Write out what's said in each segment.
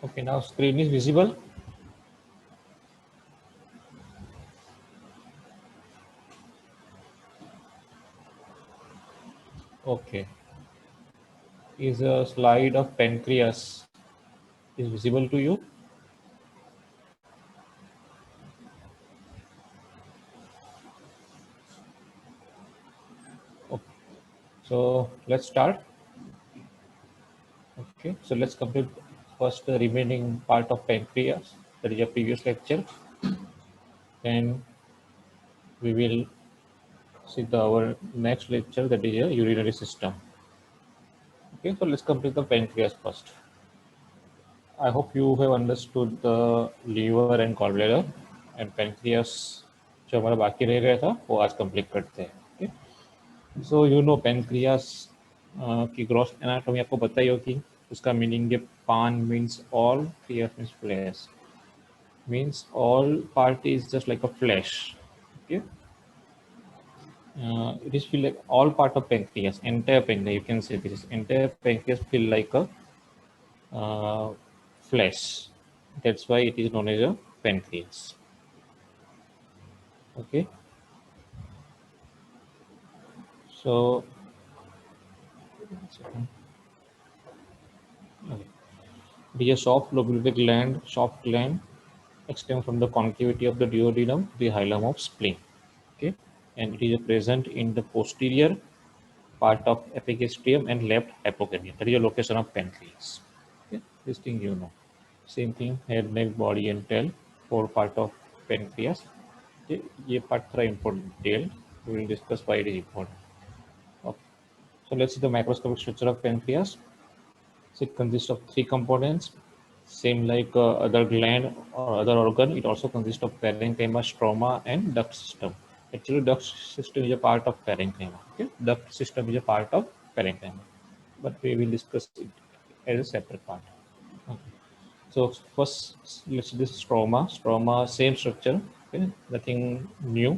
Okay, now screen is visible. Okay, is a slide of pancreas is visible to you? Okay, so let's start. Okay, so let's complete first the remaining part of pancreas. That is a previous lecture. Then we will see our next lecture, that is a urinary system. Okay, so let's complete the pancreas first. I hope you have understood the liver and gallbladder and pancreas जो हमारा बाकी रह गया था वो आज complete करते हैं. Okay? So you know pancreas की ग्रॉस एनाटॉमी आपको पता ही होगी. उसका मीनिंग है pan means all, creas means flesh. Means all part is just like a flesh. Okay. It is feel like all part of pancreas, entire pancreas. You can say this is entire pancreas feel like a flesh. That's why it is known as a pancreas. Okay. So okay. It is a soft lobular gland, soft gland extends from the concavity of the duodenum to the hilum of spleen. Okay, and it is present in the posterior part of epigastrium and left hypochondrium. That is the location of pancreas. Okay, this thing you know. Same thing, head, neck, body, and tail. Four part of pancreas. Okay, ये part थोड़ा important detail. We will discuss why it is important. Okay. So let's see the microscopic structure of pancreas. So it consists of three components. Same like other gland or other organ, it also consists of parenchyma, stroma, and duct system. Actually, duct system is a part of parenchyma. Okay? Duct system is a part of parenchyma, but we will discuss it as a separate part. Okay. So first, let's see this stroma. Stroma, same structure. Okay? Nothing new.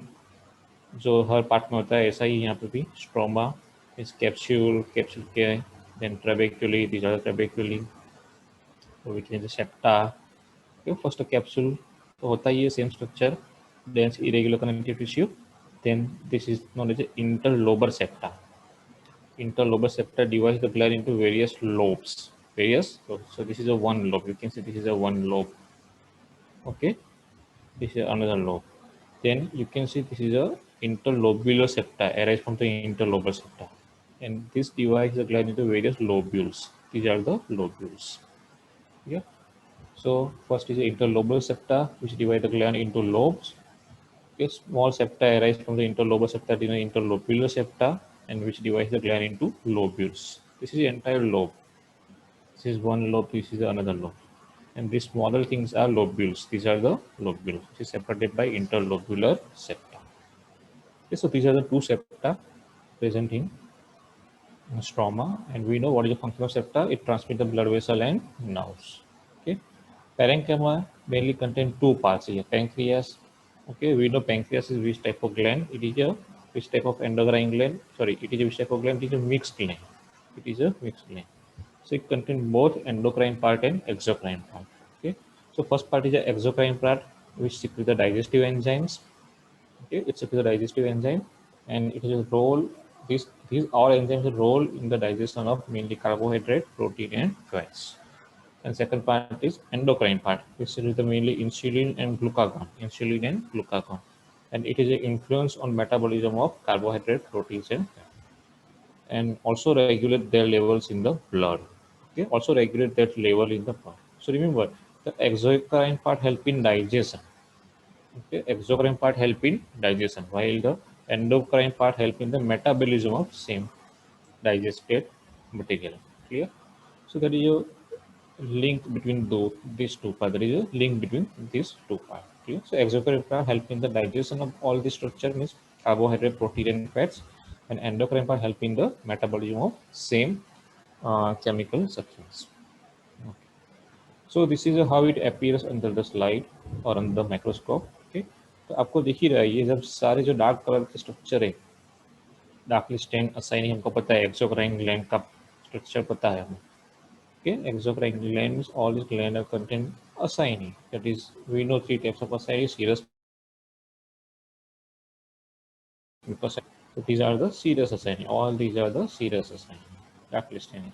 जो हर part में होता है ऐसा ही यहाँ पे भी stroma इस capsule के then trabeculae these are trabeculae which is the septa. Okay, first capsule तो होता ही है same structure, dense irregular connective tissue. Then this is known as the interlobar septa. Interlobar septa divides the gland into various lobes. So this is a one lobe. You can see this is a one lobe. Okay, this is another lobe. Then you can see this is a interlobular septa arise from the interlobar septa, and this divides the gland into various lobules. These are the lobules. Yeah. So first is the interlobar septa, which divide the gland into lobes. Okay, small septa arise from the interlobar septa, in the interlobular septa, and which divides the gland into lobules. This is the entire lobe. This is one lobe, this is another lobe. And these smaller things are lobules. These are the lobules, which is separated by interlobular septa. Okay, so these are the two septa present in stroma, and we know what is the function of septa. It transmits the blood vessel and nerves. Okay, parenchyma mainly contain two parts here. Pancreas. Okay, we know pancreas is which type of gland. It is a which type of endocrine gland. Sorry, it is a which type of gland. It is a mixed gland. It is a mixed gland. So it contains both endocrine part and exocrine part. Okay, so first part is the exocrine part, which secretes the digestive enzymes. Okay, it's a digestive enzyme, and it is a role. These all enzymes role in the digestion of mainly carbohydrate, protein, and fats. And second part is endocrine part, which is the mainly insulin and glucagon, and it is an influence on metabolism of carbohydrate, proteins, and also regulate their levels in the blood. Okay, also regulate that level in the blood. So remember, the exocrine part help in digestion. Okay, exocrine part help in digestion, while the endocrine part help in the metabolism of same digested material. Clear? So there is a link between these two parts. There is a link between these two parts. Clear? So exocrine part help in the digestion of all the structure, means carbohydrate, protein, and fats, and endocrine part help in the metabolism of same chemical substance. Okay. So this is how it appears under the slide or under the microscope. Okay, तो आपको दिख ही रहा है ये जब सारे जो dark colour के स्ट्रक्चर है, डार्कली स्टेन असाइनिंग हमको पता है, एक्सोक्राइन ग्लैंड का स्ट्रक्चर पता है हमें. Okay, exocrine glands, all these glands are contain acyani. That is, we know three types of acyani: serous, mucous. So these are the serous acyani. All these are the serous acyani. Daclystine.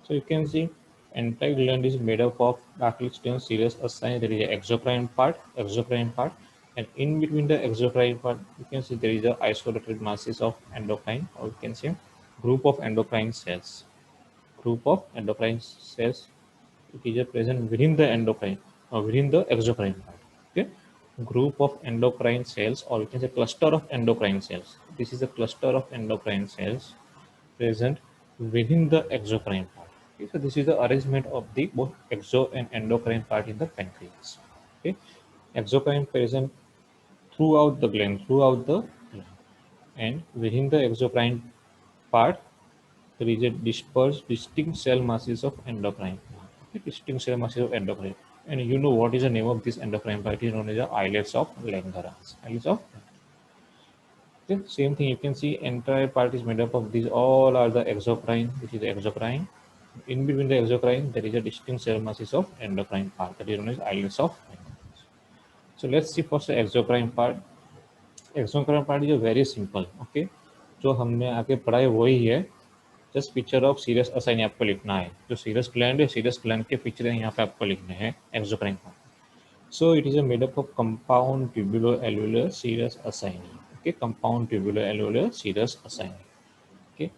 So you can see entire gland is made up of daclystine, serous acyani. There is an exocrine part, and in between the exocrine part, you can see there is a isolated masses of endocrine, or you can say group of endocrine cells. Group of endocrine cells, it is present within the endocrine or within the exocrine part. Okay, group of endocrine cells, or we can say cluster of endocrine cells. This is a cluster of endocrine cells present within the exocrine part. Okay, so this is the arrangement of the both exo and endocrine part in the pancreas. Okay, exocrine present throughout the gland, and within the exocrine part there is a dispersed distinct cell masses of endocrine. Okay, distinct cell masses of endocrine. And you know what is the name of this endocrine part? It is known as the islets of Langerhans. Islets of, okay, same thing, you can see entire part is made up of these. All are the exocrine, which is the exocrine. In between the exocrine, there is a distinct cell masses of endocrine part that is known as islets of Langerhans. So let's see first the exocrine part. Exocrine part is very simple. Okay, जो हमने आगे पढ़ा है वही है. Just picture of serious assign आपको लिखना है. जो सीरियस ग्लैंड है, सीरियस ग्लैंड के पिक्चर यहाँ पे आपको लिखने हैं exocrine part. So it is a made up of compound tubulo-alveolar serous acini. Okay, compound tubulo-alveolar serous acini. Okay,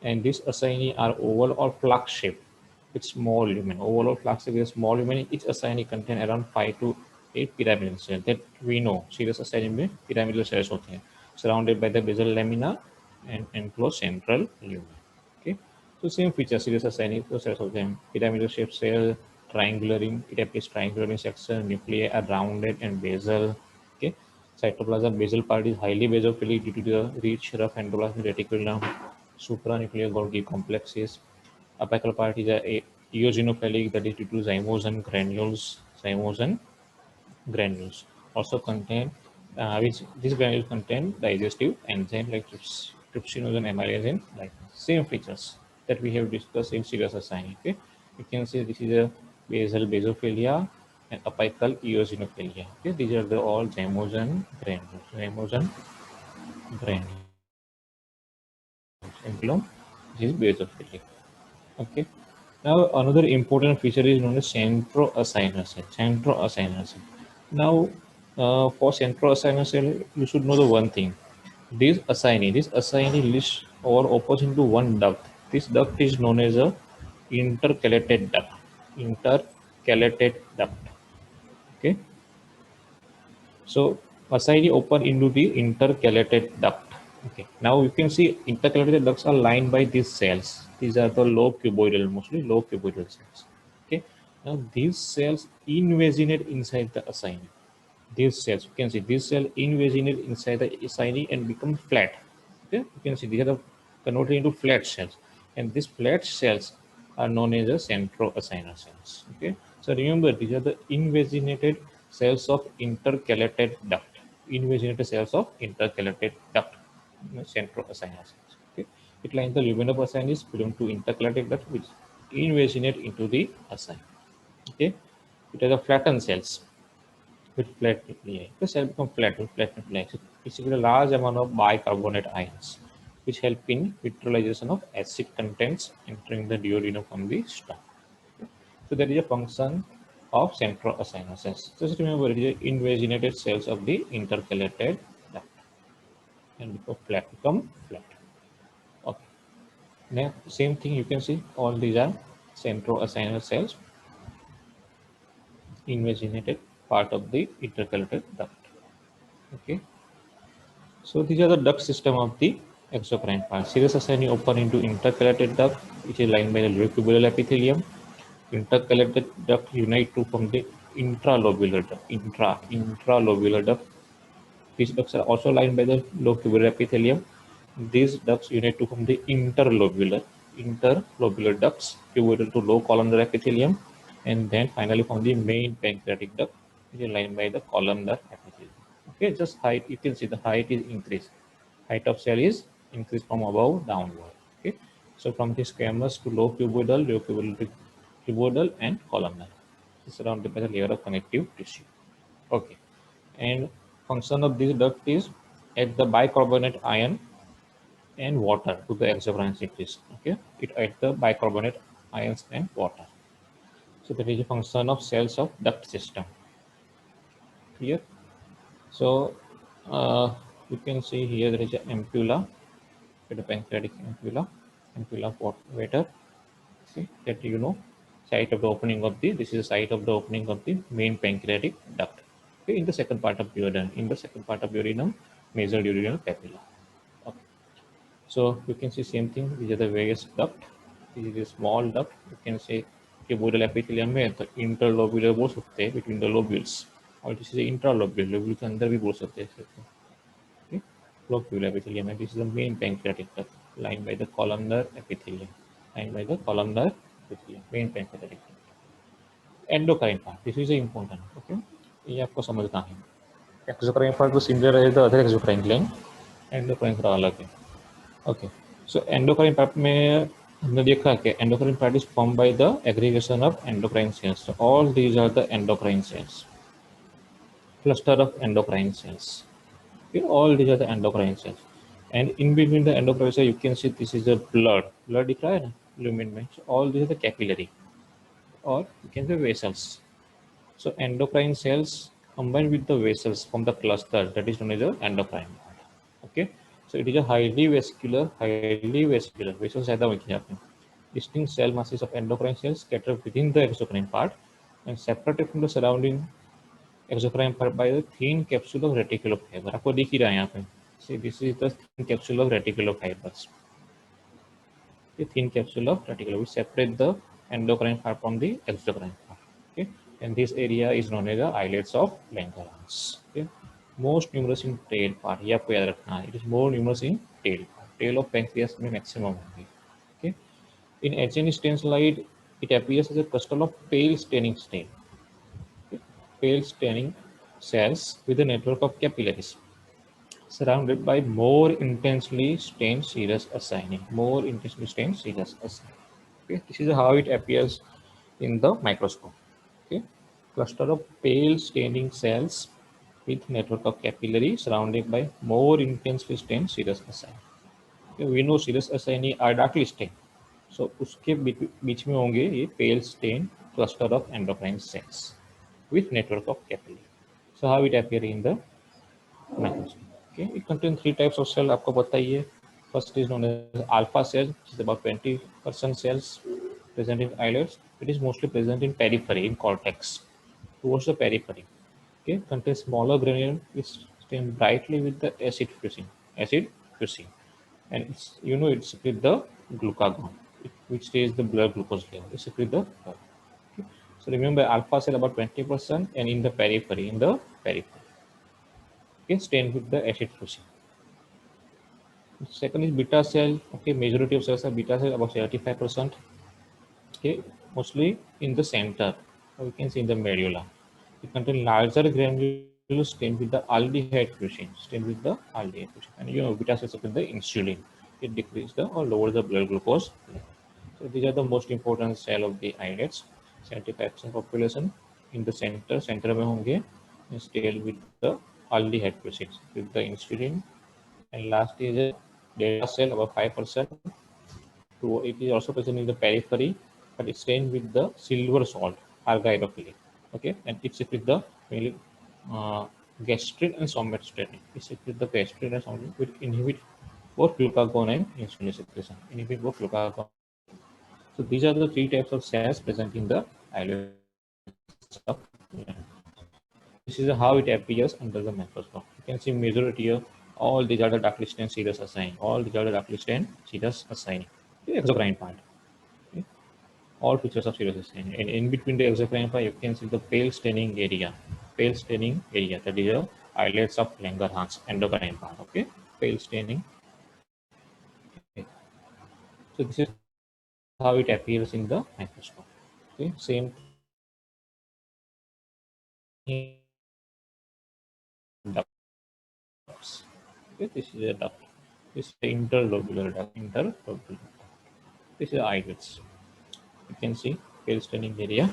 and these acini are oval or flask shape with small lumen. Oval or flask shape with small lumen. Each acini contain around 5 to 8 pyramidal cells. That we know. Serous acini में pyramidal cells होते हैं. Surrounded by the basal lamina and enclosed central lumen. Okay, so same feature. Serous acini तो cells होते हैं. Pyramidal shaped cell, triangular in, it appears triangular in section. Nuclei are rounded and basal. Okay, cytoplasm basal part is highly basophilic due to the rich rough endoplasmic reticulum. Supranuclear Golgi complexes. Apical part is a eosinophilic, that is due to zymosan granules. Zymosan granules also contain, which these granules contain digestive enzyme like trypsinogen, amylase, and like same features that we have discussed in serous acini. Okay, you can see this is a basal basophilia and apical eosinophilia. Okay, these are the all zymosan granules. Zymosan granules. Emblem, this is basophilic. Okay. Now another important feature is known as centroacinar cell. Centroacinar cell. Now, for centroacinar cell, you should know the one thing. This acini lists or opens into one duct. This duct is known as a intercalated duct. Intercalated duct. Okay. So acini open into the intercalated duct. Okay. Now you can see intercalated ducts are lined by these cells. These are the low cuboidal, mostly low cuboidal cells. Okay. Now these cells invaginate inside the acini. These cells, you can see these cells invaginate inside the acini and become flat. Okay. You can see these are the converted into flat cells, and these flat cells are known as the centroacinar cells. Okay. So remember, these are the invaginated cells of intercalated duct. Invaginated cells of intercalated duct. Centroacinar cells. Okay. It lines the lumen of acinis belong to intercalated duct which invaginate into the acini. Okay. It has a flattened cells with flat nuclei. The cell become flat with flat nuclei. So it's a large amount of bicarbonate ions, which help in neutralization of acid contents entering the duodenum from the stomach. So there is a function of centroacinar cells. Just remember, it is invaginated cells of the intercalated duct and become flat. Okay. Now, same thing you can see. All these are centroacinar cells, invaginated part of the intercalated duct. Okay. So these are the duct system of the exocrine part. Serous acini open into intercalated duct, which is lined by the locubular epithelium. Intercalated duct unite to form the intralobular duct. Intralobular duct. These ducts are also lined by the locubular epithelium. These ducts unite to form the interlobular ducts, cuboidal to low columnar epithelium, and then finally form the main pancreatic duct, which is lined by the columnar epithelium. Okay, just height, you can see the height is increased. Height of cell is increased from above downward. Okay, So from the squamous to low cuboidal, and columnar. It's surrounded by the layer of connective tissue. Okay, and function of this duct is add the bicarbonate ion and water to the exocrine secretion. Okay, it adds the bicarbonate ions and water. So that is a function of cells of duct system. Clear? So you can see here there is an ampulla, the pancreatic ampulla for water. See that site of the opening of the this is the site of the opening of the main pancreatic duct. Okay, in the second part of duodenum, major duodenal papilla. Okay. So you can see same thing. These are the various duct. This is a small duct. You can say cuboidal epithelium में तो interlobular बोल सकते हैं between the lobules और this is intralobular lobule के अंदर भी बोल सकते हैं okay lobular epithelium and this is the main pancreatic duct lined by the columnar epithelium main pancreatic duct endocrine part this is important okay ये आपको समझना है exocrine part तो similar है the other exocrine gland endocrine थोड़ा अलग है okay so endocrine part में हमने देखा कि endocrine part is formed by the aggregation of endocrine cells. So all these are the endocrine cells, cluster of endocrine cells. Okay, all these are the endocrine cells, and in between the endocrine cells, you can see this is the blood. Blood दिख रहा है ना, lumen में. So all these are the capillary, or you can say vessels. So endocrine cells combined with the vessels from the cluster that is known as the endocrine part. Okay, so it is a highly vascular. Vessels ज़्यादा होती हैं आपने. Distinct cell masses of endocrine cells scattered within the exocrine part and separated from the surrounding exocrine part by the thin capsule of reticulofiber. आपको दिख ही रहा है यहाँ पे. See, this is the thin capsule of reticulofibers. The thin capsule of reticulum will separate the endocrine part from the exocrine part. Okay, and this area is known as the islets of Langerhans. Okay, most numerous in tail part. ये आपको याद रखना है. It is more numerous in tail part. Tail of pancreas में maximum होंगे. Okay. In HN stain slide, it appears as a cluster of pale staining stain. Okay. Pale staining cells with a network of capillaries surrounded by more intensely stained serous acini. Okay. This is how it appears in the microscope. Okay. Cluster of pale staining cells with network of capillary surrounded by more intensely stained serous acini. Okay. We know serous acini are darkly stained. So उसके बीच में होंगे ये pale stain cluster of endocrine cells with network of capillary. So how it appear in the microscope? Okay, it contains three types of cell. आपको पता ही है. First is known as alpha cell, which is about 20% cells present in islets. It is mostly present in periphery, in cortex, towards the periphery. Okay, contains smaller granule which stain brightly with the acid fusing, and it secretes the glucagon, which stays the blood glucose level. It secretes the blood. Okay. So remember, alpha cell about 20%, and in the periphery, okay, stained with the acid fusing. Second is beta cell. Okay, majority of cells are beta cell, about 75%. Okay, mostly in the center, or we can see in the medulla. It contains larger granules stained with the aldehyde fusing, and beta cells secrete the insulin. It decreases the or lower the blood glucose level. So these are the most important cell of the islets. 75% population in the center में होंगे, stayed with the aldehyde fusing with the insulin, and last is a delta cell about 5%. It is also present in the periphery, but it's stained with the silver salt, argyrophilic. Okay, and it secretes the mainly gastrin and somatostatin. It secretes the gastrin and somatostatin, which inhibit both glucagon and insulin secretion. So these are the three types of cells present in the islets of Langerhans. This is how it appears under the microscope. You can see majority of all these are the darkly stained serous acini. The exocrine part. Okay. All features of serous acini. And in between the exocrine part, you can see the pale staining area. That is the islets of Langerhans, endocrine part. Okay. Pale staining. Okay. So this is how it appears in the microscope. Okay. Same ducts. Okay, this is a duct. This is the interlobular duct. This is islets. You can see pale staining area.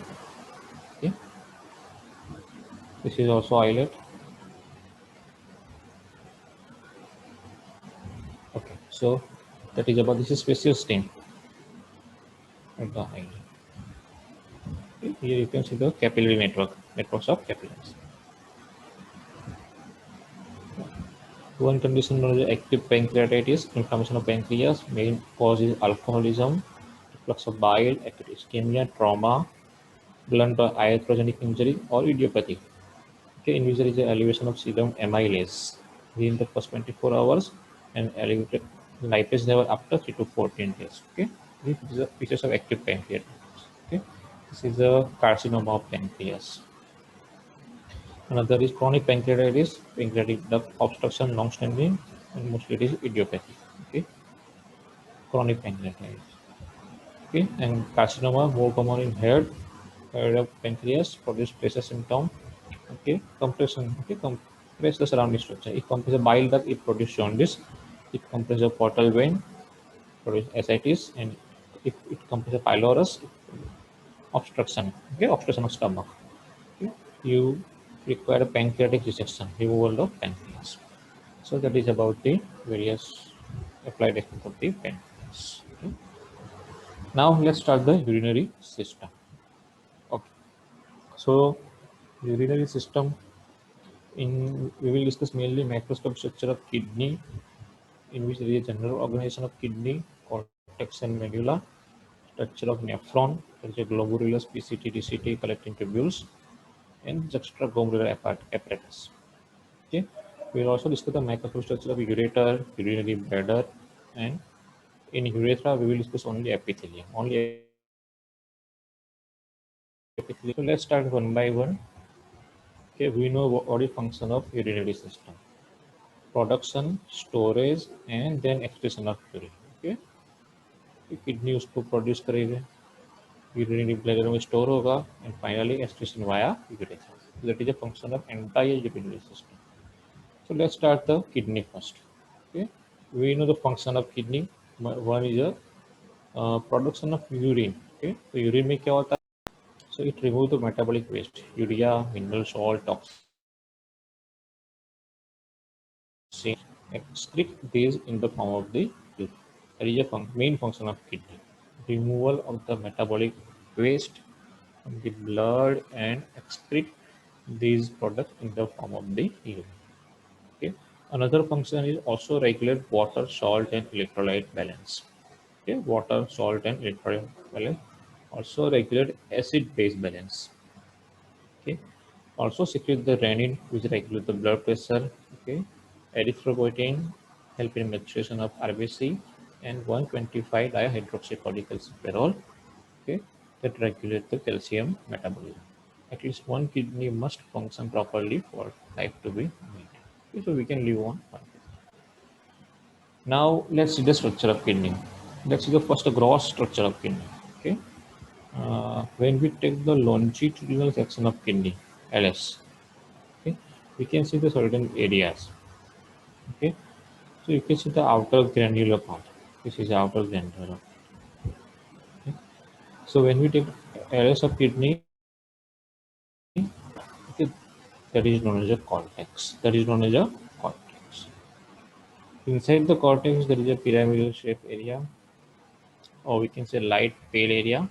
Okay, this is also islet. Okay, so that is about this is special stain at the islet. Okay, here you can see the capillary networks of capillaries. One condition known as active pancreatitis, inflammation of pancreas, main cause is alcoholism, reflux of bile, acute ischemia, trauma, blunt or iatrogenic injury, or idiopathy. Okay, in which there is an elevation of serum amylase within the first 24 hours and elevated lipase level after 3 to 14 days. Okay, this is a features of active pancreatitis. Okay, this is a carcinoma of pancreas. Another is chronic pancreatitis, pancreatic duct obstruction, long-standing, and mostly it is idiopathic. Okay, chronic pancreatitis. Okay, and carcinoma more common in head of pancreas, produce pressure symptom. Okay, compression. Okay, compress the surrounding structure. It compresses the bile duct, it produces jaundice. It compresses the portal vein, produce ascites, and if it compresses the pylorus, obstruction. Okay, obstruction of stomach. Okay, you require a pancreatic resection, removal of pancreas. So that is about the various applied technique of the pancreas. Okay. Now let's start the urinary system. Okay. So urinary system in we will discuss mainly microscopic structure of kidney, in which there is a general organization of kidney, cortex and medulla, structure of nephron, there is a glomerulus, PCT, DCT, collecting tubules, and juxtaglomerular apparatus. Okay. We will also discuss the microscopic structure of ureter, urinary bladder, and in urethra we will discuss only epithelium. Only epithelium. So let's start one by one. Okay, we know what is function of urinary system: production, storage, and then excretion of urine. Okay, kidney उसको produce करेगा, urinary bladder में store होगा, and finally excretion via urethra. That is a function of entire urinary system. So let's start the kidney first. Okay, we know the function of kidney. One is a production of urine. Okay, तो urine में क्या होता है? So it removes the metabolic waste, urea, mineral salt, toxins, excrete these in the form of the urine. That is a main function of kidney. Removal of the metabolic waste from the blood and excrete these products in the form of the urine. Okay. Another function is also regulate water, salt, and electrolyte balance. Okay, water, salt, and electrolyte balance. Also regulate acid-base balance. Okay, also secrete the renin, which regulate the blood pressure. Okay, erythropoietin help in maturation of RBC, and 125 dihydroxycholecalciferol. Okay, that regulate the calcium metabolism. At least one kidney must function properly for life to be maintained. Okay, so we can live on one. Now let's see the structure of kidney. Let's see the first gross structure of kidney. Okay, when we take the longitudinal section of kidney, LS, okay, we can see the certain areas. Okay, so you can see the outer granular part. This is the outer granular. Okay. So when we take LS of kidney, okay, that is known as a cortex. That is known as a cortex. Inside the cortex, there is a pyramidal shape area, or we can say light pale area,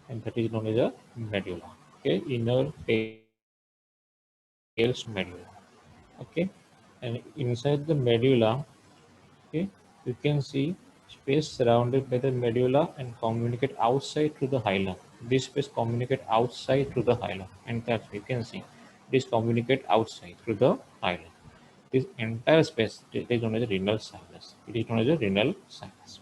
and that is known as a medulla. Okay, inner pale medulla. Okay, and inside the medulla, okay, you can see space surrounded by the medulla and communicate outside to the hilum. This space communicate outside to the hilum, and that you can see this communicate outside through the hilum. This entire space is known as a renal sinus. It is known as a renal sinus.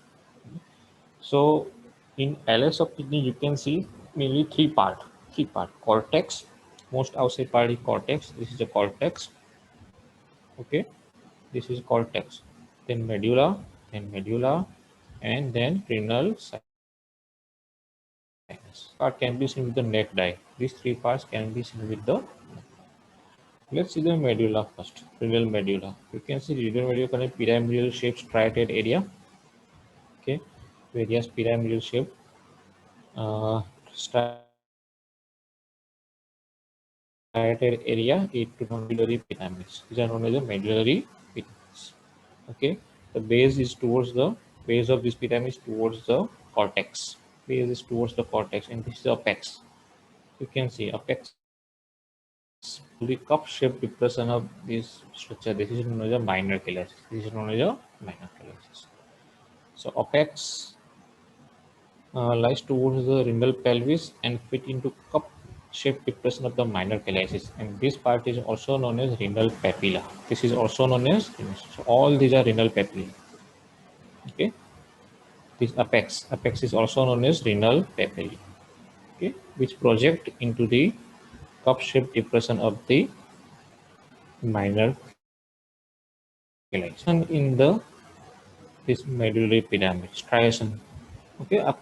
So in LS of kidney, you can see mainly three part cortex. Most outside part is cortex. This is the cortex. Okay, this is cortex. Then medulla, and then renal sinus. Part can be seen with the neck dye. These three parts can be seen with the. Let's see the medulla first. Renal medulla. You can see renal medulla kind of pyramidal shaped striated area. Okay. various pyramidal shaped striated area into medullary pyramids. These are known as the medullary pyramids. Okay, the base is towards the base of this pyramid is towards the cortex. Base is towards the cortex, and this is the apex. You can see apex. The cup-shaped depression of this structure. This is known as a minor calyces. This is known as a minor calyces. So apex lies towards the renal pelvis and fit into cup-shaped depression of the minor calyces. And this part is also known as renal papilla. This is also known as, so all these are renal papillae. Okay, this apex is also known as renal papillae. Okay, which project into the cup-shaped depression of the minor calyces. And in the this medullary pyramid, striation. Okay, आप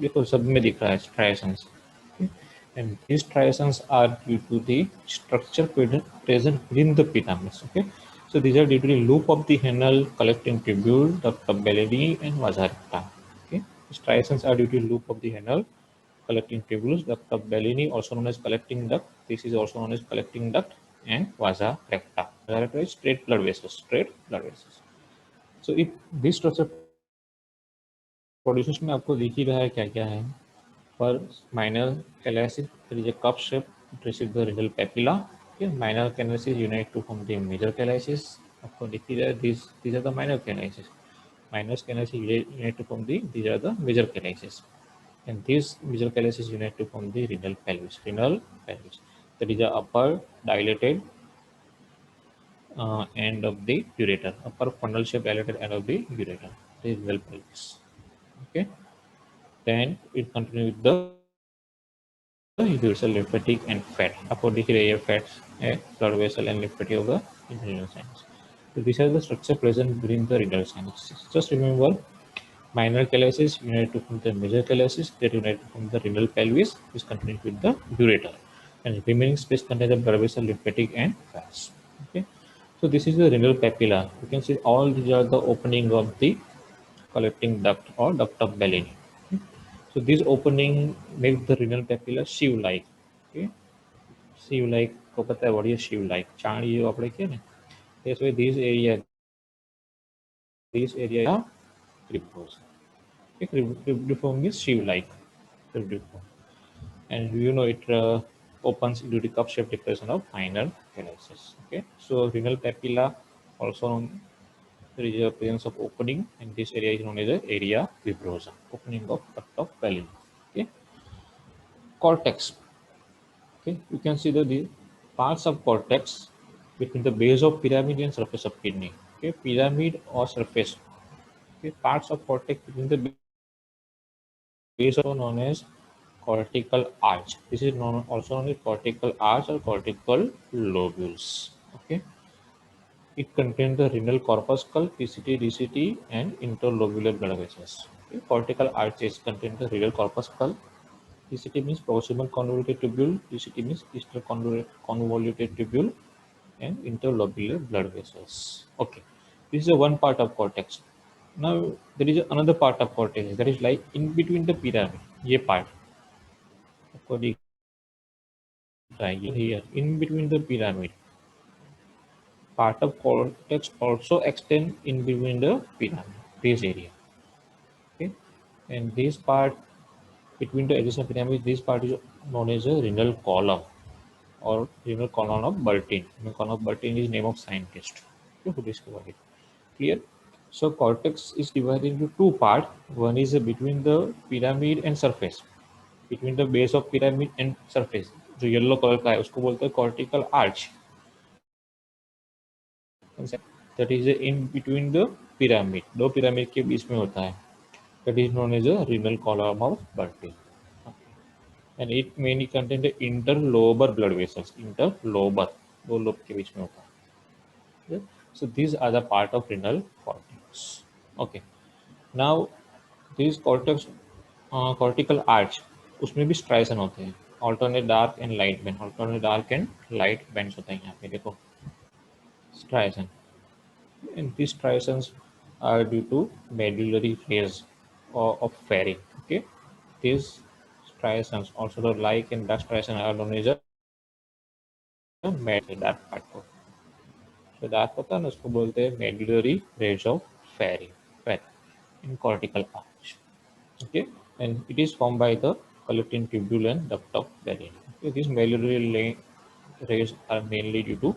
देखो सब में दिख रहा है striations. Okay? And these striations are due to the structure present within the pyramids. Okay, so these are due to the loop of the renal collecting tubule, ductus bellii, and vasa recta. Okay, striations are due to loop of the renal collecting tubules, ductus bellii, also known as collecting duct. This is also known as collecting duct, and vasa recta. Vasa recta is straight blood vessels. Straight blood vessels. So if this structure produces में आपको दिख ही रहा है क्या क्या है. For minor calyces, there is a cup shape to receive the renal papilla. Okay, minor calyces unite to form the major calyces. आपको दिख ही रहा है these are the minor calyces. Minor calyces unite to form these are the major calyces. And these major calyces unite to form the renal pelvis. Renal pelvis. That is the upper dilated end of the ureter. Upper funnel shaped dilated end of the ureter. The renal pelvis. Okay. Then it continues with the universal lymphatic and fat. Upper layer fats, blood vessel and lymphatic of the renal sinus. So these are the structure present within the renal sinus. Just remember, minor calyces unite to form the major calyces that unite to form the renal pelvis, which continues with the ureter, and remaining space contains the blood vessel, lymphatic and fats. Okay. So this is the renal papilla. You can see all these are the opening of the collecting duct or duct of Bellini. Okay. So this opening makes the renal papilla sieve-like. Okay, sieve-like को पता है what is sieve-like? चाण ये આપણે કહે ને. That's why this area is cribriform. Okay, cribriform is sieve-like. Cribriform, and you know it opens into the cup-shaped depression of minor calyces. Okay, so renal papilla also there is a presence of opening, and this area is known as the area fibrosa, opening of duct of Bellini. Okay, cortex. Okay, you can see the parts of cortex between the base of pyramid and surface of kidney. Okay, pyramid or surface. Okay, parts of cortex between the base are known as cortical arch. This is also known as cortical arch or cortical lobules. Okay, it contains the renal corpuscle, PCT, DCT, and interlobular blood vessels. Okay, cortical arches contain the renal corpuscle. PCT means proximal convoluted tubule, DCT means distal convoluted tubule, and interlobular blood vessels. Okay, this is a one part of cortex. Now there is another part of cortex that is like in between the pyramid. ये part आपको दिख रहा है here in between the pyramid. Part of cortex also extend in between the pyramid, this area. Okay, and this part between the adjacent pyramid, this part is known as a renal column or renal column of Burton. Renal column of Burton is name of scientist who discovered it. Clear? So cortex is divided into two parts. One is between the pyramid and surface. Between the base of pyramid and surface. जो yellow colour का है उसको बोलते हैं cortical arch. That is in between the pyramid. दो pyramid के बीच में होता है. That is known as a renal column of Burton. And it mainly contains the interlobar blood vessels. Interlobar, दो लोब के बीच में होता है. Okay? So these are the part of renal cortex. Okay. Now this cortex cortical arch उसमें भी स्ट्राइसन होते हैं. Alternate dark and light band. Alternate dark and light bands होते हैं यहाँ पे देखो. Striations. And these striations are due to medullary phase. of fairing. Okay, these striations, also the light and dark striation, are known as a dark part. So dark होता है ना, उसको बोलते हैं medullary rays of Fairy in cortical arch. Okay, and it is formed by the collecting tubule and duct of Bellini. Okay, these medullary rays are mainly due to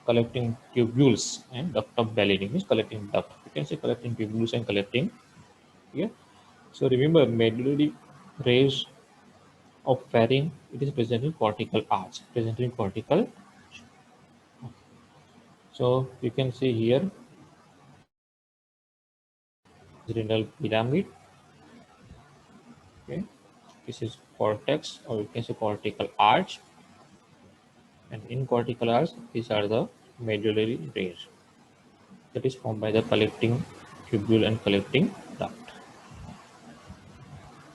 collecting tubules and duct of Bellini, means collecting duct. You can say collecting tubules and collecting. Yeah. So remember, medullary rays of Fairing, it is present in cortical arch. Present in cortical. So you can see here renal pyramid. Okay, this is cortex, or you can say cortical arch, and in cortical arch, these are the medullary rays that is formed by the collecting tubule and collecting duct.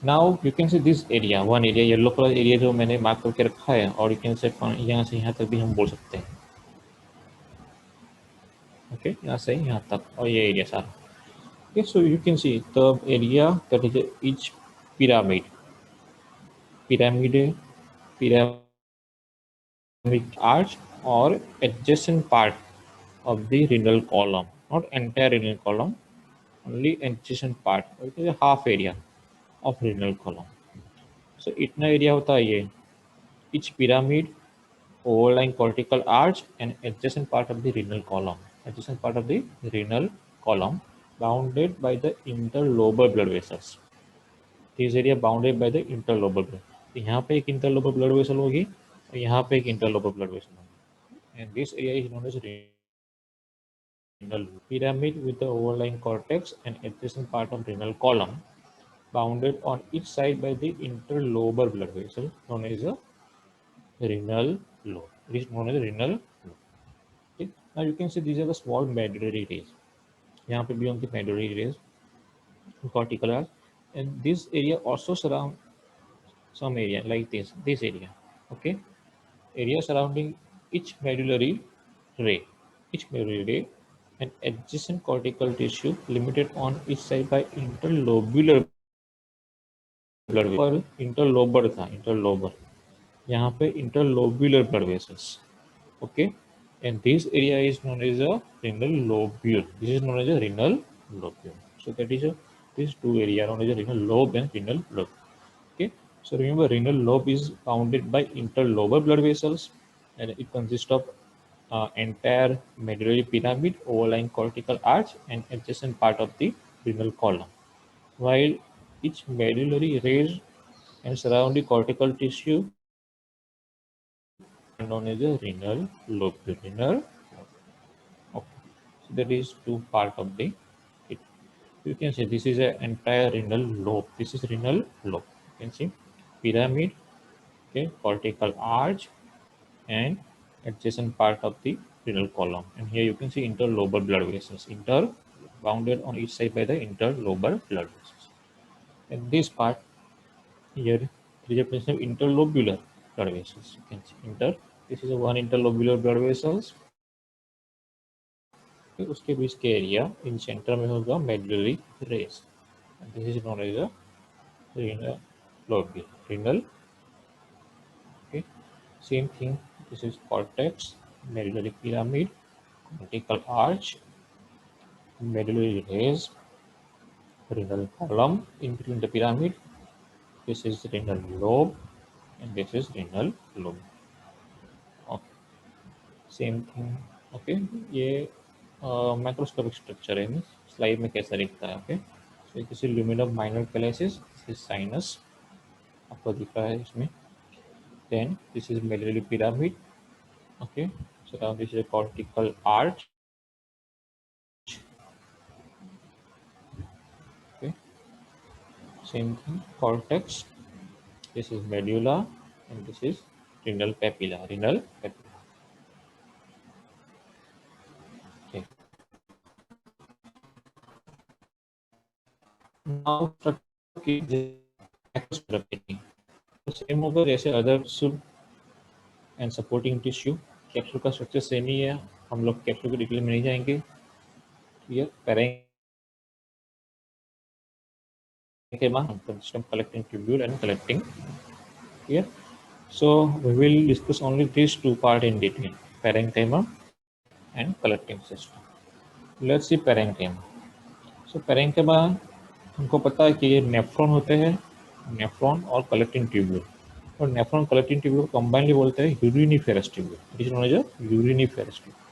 Now you can see this area, one area, yellow colour area जो मैंने mark करके रखा है, और you can say यहाँ से यहाँ तक भी हम बोल सकते हैं. Okay, यहाँ से यहाँ तक, और ये एरिया सारा. Okay, so you can see the area that is each pyramid, pyramid arch or adjacent part of the renal column, not entire renal column, only adjacent part, which is a half area of renal column. So इतना area होता है ये, each pyramid, overlying cortical arch and adjacent part of the renal column. Adjacent part of the renal column bounded by the interlobar blood vessels. This area bounded by the interlobar blood. तो यहाँ पे एक interlobar blood vessel होगी, और यहाँ पे एक interlobar blood vessel होगी. And this area is known as renal pyramid with the overlying cortex and adjacent part of renal column bounded on each side by the interlobar blood vessel known as a renal lobe. It is known as a renal lobe. Okay. Now you can see these are the small medullary rays. यहाँ पे भी उनकी medullary rays, cortical arch, and this area also surround some area like this area. Okay, area surrounding each medullary ray, and adjacent cortical tissue limited on each side by interlobular blood vessels. पर interlobar था, interlobar, यहाँ पे interlobular blood vessels. Okay, and this area is known as a renal lobule. This is known as a renal lobule. So that is a, these two areas known as a renal lobe and renal lobe. Okay, so remember, renal lobe is bounded by interlobar blood vessels, and it consists of entire medullary pyramid, overlying cortical arch, and adjacent part of the renal column. While each medullary rays and surrounding cortical tissue are known as a renal lobe. Renal. Okay, so that is two part of the. It. You can see this is an entire renal lobe. This is renal lobe. You can see pyramid. Okay, cortical arch and adjacent part of the renal column. And here you can see interlobar blood vessels, bounded on each side by the interlobar blood vessels. And this part here is a presence of interlobular blood vessels. You can see this is a one interlobular blood vessels. उसके बीच के area in centre में होगा medullary rays. And this is known as a renal lobule. Renal. Okay. Same thing. This is cortex, medullary pyramid, cortical arch, medullary rays, renal column in between the pyramid. This is renal lobe, and this is renal lobe. Okay. Same thing. Okay. ये microscopic structure है, slide में कैसा दिखता है. Okay, so this is lumen of minor calyces, this is sinus आपको दिख रहा है इसमें. Then this is medullary pyramid. Okay, so now this is a cortical arch. Okay, same thing, cortex. This is medulla, and this is renal papilla. Renal papilla. Okay. Now structure. Same होगा जैसे other सुब and supporting tissue. Capsule का structure same ही है, हम लोग capsule की detail में नहीं जाएंगे. Clear. consists of collecting tubule and collecting here. So we will discuss only these two parts in detail, parenchyma and collecting system. Let's see parenchyma. So parenchyma हमको पता है कि ये नेफ्रॉन होते हैं, नेफ्रॉन और कलेक्टिंग ट्यूब्यूल, और nephron collecting tubule combinedly बोलते हैं uriniferous tubule, it is known as a uriniferous tubule.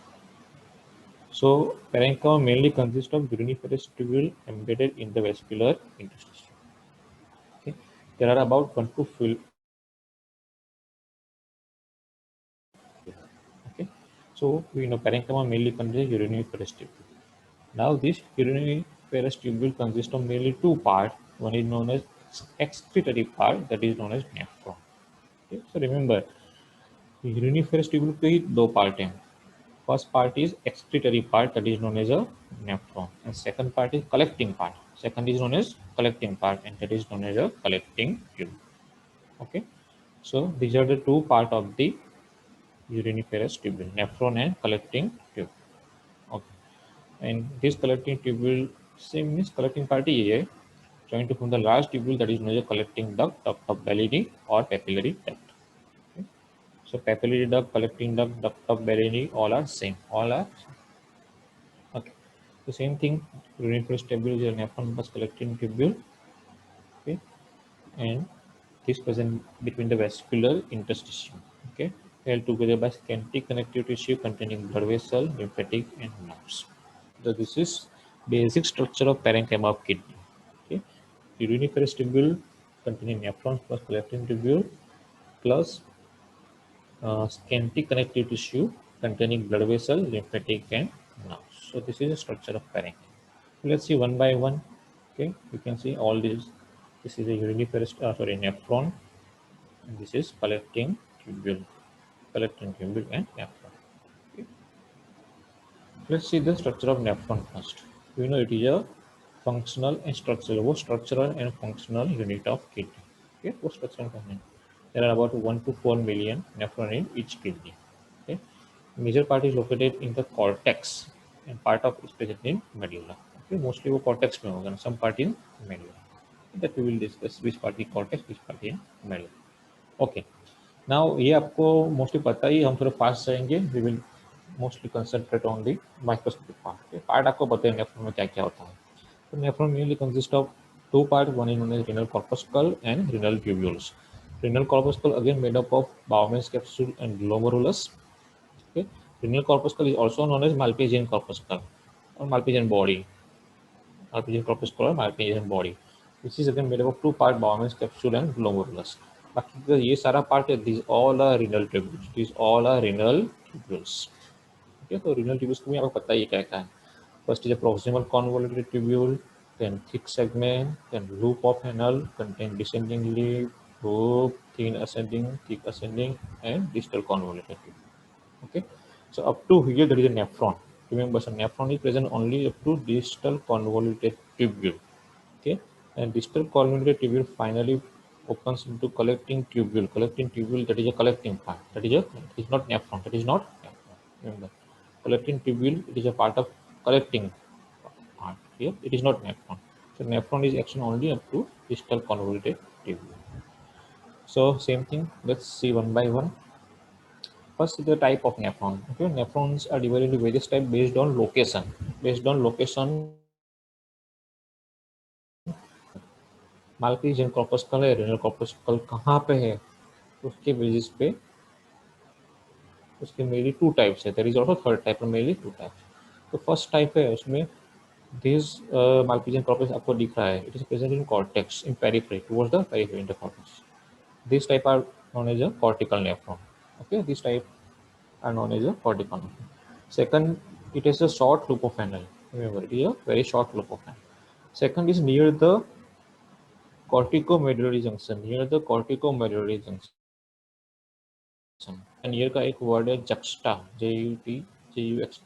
So parenchyma mainly consists of uriniferous tubule embedded in the vascular interstitium. Okay. There are about 1 to 5. Okay. So we know parenchyma mainly consists of uriniferous tubule. Now this uriniferous tubule consists of mainly two parts. One is known as excretory part, that is known as nephron. Okay. So remember, uriniferous tubule के ही दो part हैं. First part is excretory part, that is known as a nephron, and second part is collecting part. Second is known as collecting part, and that is known as a collecting tube. Okay, so these are the two part of the uriniferous tubule, nephron and collecting tube. Okay, and this collecting tubule, same means collecting part is joined to form the large tubule, that is known as a collecting duct of Bellini or papillary duct. Okay. So papillary duct, collecting duct of Bellini, all are same. All are okay. The same thing, uriniferous tubule is a nephron bus collecting tubule. Okay, and this present between the vascular interstitium. Okay, held together by scanty connective tissue containing blood vessel, lymphatic, and nerves. So this is basic structure of parenchyma of kidney. Okay, uriniferous tubule containing nephron plus collecting tubule plus scanty connective tissue containing blood vessel, lymphatic, and nerves. So this is the structure of parenchyma. Let's see one by one. Okay, you can see all these. This is a uriniferous, nephron, and this is collecting tubule and nephron. Okay. Let's see the structure of nephron first. You know it is a functional and structural, both structural and functional unit of kidney. Okay, both structural and functional. There are about 1 to 4 million nephron in each kidney. Okay, major part is located in the cortex, and part of is present in medulla. Okay, mostly वो cortex में होगा, some part in medulla. That we will discuss which part is cortex, which part is medulla. Okay. Now ये आपको mostly पता ही, हम थोड़ा fast जाएंगे. We will mostly concentrate on the microscopic part. Okay. Part आपको पता है नेफ्रॉन में क्या क्या होता है. So nephron mainly consists of two parts. One is known as renal corpuscle and renal tubules. Renal corpuscle again made up of Bowman's capsule and glomerulus. Okay. Renal corpuscle is also known as Malpighian corpuscle or Malpighian body. Malpighian corpuscle or Malpighian body, which is again made up of two parts, Bowman's capsule and glomerulus. बाकी का ये सारा part है, these all are renal tubules. These all are renal tubules. Okay, तो renal tubules को भी आपको पता ही क्या क्या है. First is a proximal convoluted tubule, then thick segment, then loop of Henle, contain descending leaf, loop, thin ascending, thick ascending, and distal convoluted tubule. Okay, so up to here there is a nephron. Remember, so nephron is present only up to distal convoluted tubule. Okay, and distal convoluted tubule finally opens into collecting tubule. Collecting tubule, that is a collecting part. That is not nephron. That is not nephron. Remember, collecting tubule, it is a part of collecting part. Here it is not nephron. So nephron is action only up to distal convoluted tubule. So same thing. Let's see one by one. First is the type of nephron. Okay, nephrons are divided into various types based on location. Based on location, Malpighian corpuscle है, renal corpuscle कहाँ पे है, उसके basis पे उसके mainly two types है. There is also third type, mainly two types. तो first type है उसमें दिस माल्पीजियन कॉर्पस आपको दिख रहा है. It is present in cortex, in periphery, towards the periphery in the cortex. This type are known as a cortical nephron. Okay, this type are known as a cortical nephron. Second, it is a short loop of Henle. Remember, it is a very short loop of Henle. Second is near the corticomedullary junction. Near the corticomedullary junction. And near का एक word है juxta, Juxt.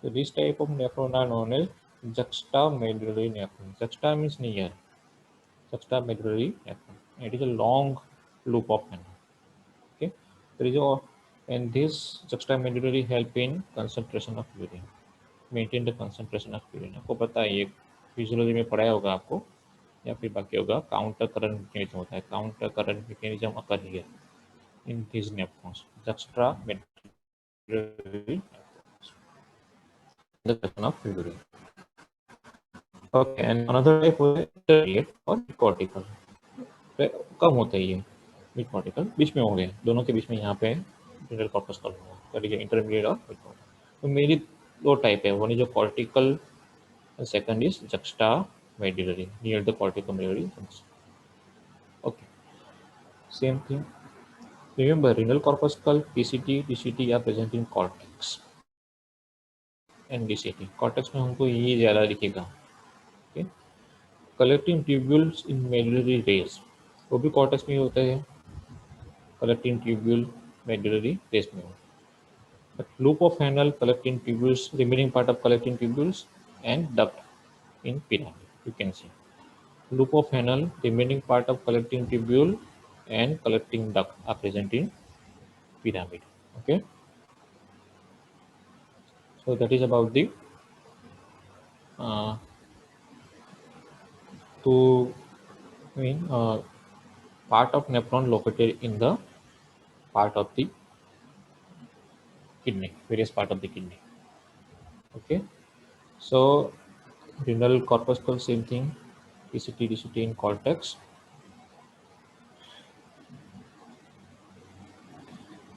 So this type of nephron are known as juxtamedullary nephron. Juxta means near. Juxtamedullary nephron. It is a long loop of Henle. Okay, there is a, and this juxtamedullary help in concentration of urine, maintain the concentration of urine. आपको पता है ये physiology में पढ़ाया होगा आपको. या फिर बाकी होगा काउंटर करंट मैकेनिज्म होता है, counter current mechanism occur here in these nephrons, juxtaventricularis, the question of Fibry. Okay, and another type was intermediate or cortical. कम होता है ये मिड कॉर्टिकल, बीच में हो गया, दोनों के बीच में यहाँ पे मिडल कॉर्पस कल होगा, करिए इंटरमीडिएट और मिड कॉर्टिकल। तो मेरी दो टाइप है, वन इज जो cortical, second is juxta medullary near the cortical medullary junction. Okay, same thing. Remember, renal corpuscle, PCT, DCT are present in cortex and DCT. Cortex में हमको ये ज़्यादा दिखेगा। Okay? Collecting tubules in medullary rays, वो भी cortex में ही होता है। Collecting tubule medullary rays में होता है। But loop of Henle, collecting tubules, remaining part of collecting tubules and duct in pyramid. You can see loop of Henle, remaining part of collecting tubule and collecting duct are present in pyramid. Okay. So that is about the part of nephron located in the part of the kidney, various part of the kidney. Okay, so renal corpuscle, same thing, PCT, DCT in cortex,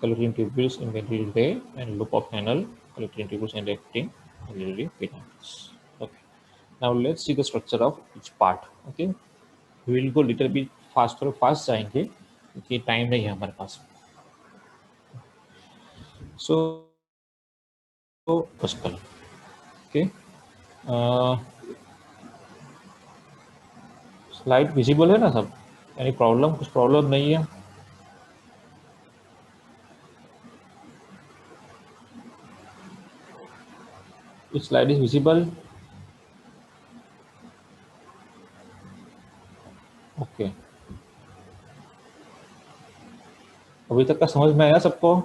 collecting tubules in medullary ray, and loop of Henle, collecting tubules and acting medullary pyramids. Okay, now let's see the structure of each part. Okay, we will go little bit faster, fast जाएंगे क्योंकि time नहीं है हमारे पास। So corpuscle, okay, slide visible है ना सब, यानी problem, कुछ प्रॉब्लम नहीं है? Which slide is visible? Okay, अभी तक का समझ में आया सबको?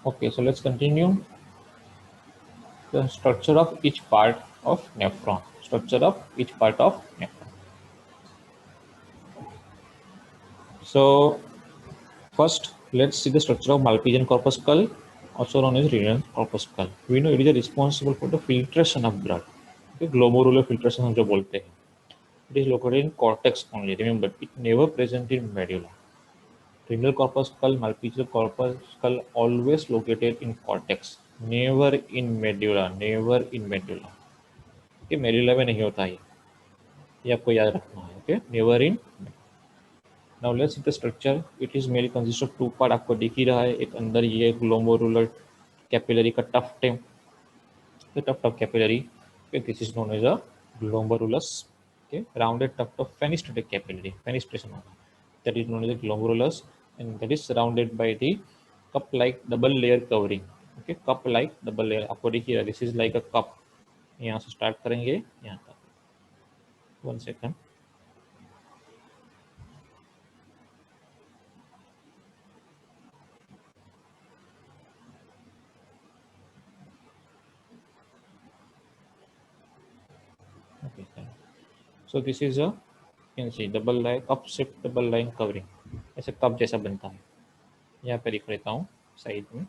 Okay, so let's continue. The structure of each part of nephron. Structure of each part of nephron. So first, let's see the structure of Malpighian corpuscle, also known as renal corpuscle. We know it is responsible for the filtration of blood. Okay, glomerular filtration हम जो बोलते हैं. It is located in cortex only. Remember, it never present in medulla. Renal corpuscle, Malpighian corpuscle always located in cortex, never in medulla, never in medulla. Okay, medulla में नहीं होता ये आपको याद रखना है. Okay, never in. Now let's see the structure. It is mainly consists of two part. आपको दिख ही रहा है, एक अंदर ये glomerular capillary का tuft है, the tuft of capillary. Okay, this is known as a glomerulus. Okay, rounded tuft of fenestrated capillary, fenestration होगा, that is known as a glomerulus, and that is surrounded by the cup-like double layer covering. Okay, cup-like double layer आपको देखिए, this is like a cup. यहाँ से start करेंगे यहाँ तक. One second. Okay, so this is a, you can see double line, cup shaped double line covering. ऐसे cup जैसा बनता है, यहाँ पे लिख लेता हूँ साइड में,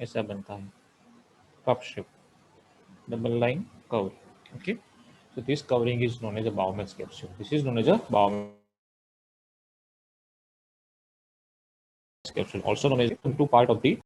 ऐसा बनता है cup shape double line covering. Okay, so this covering is known as a Bowman's capsule. This is known as a Bowman's capsule, also known as two part of the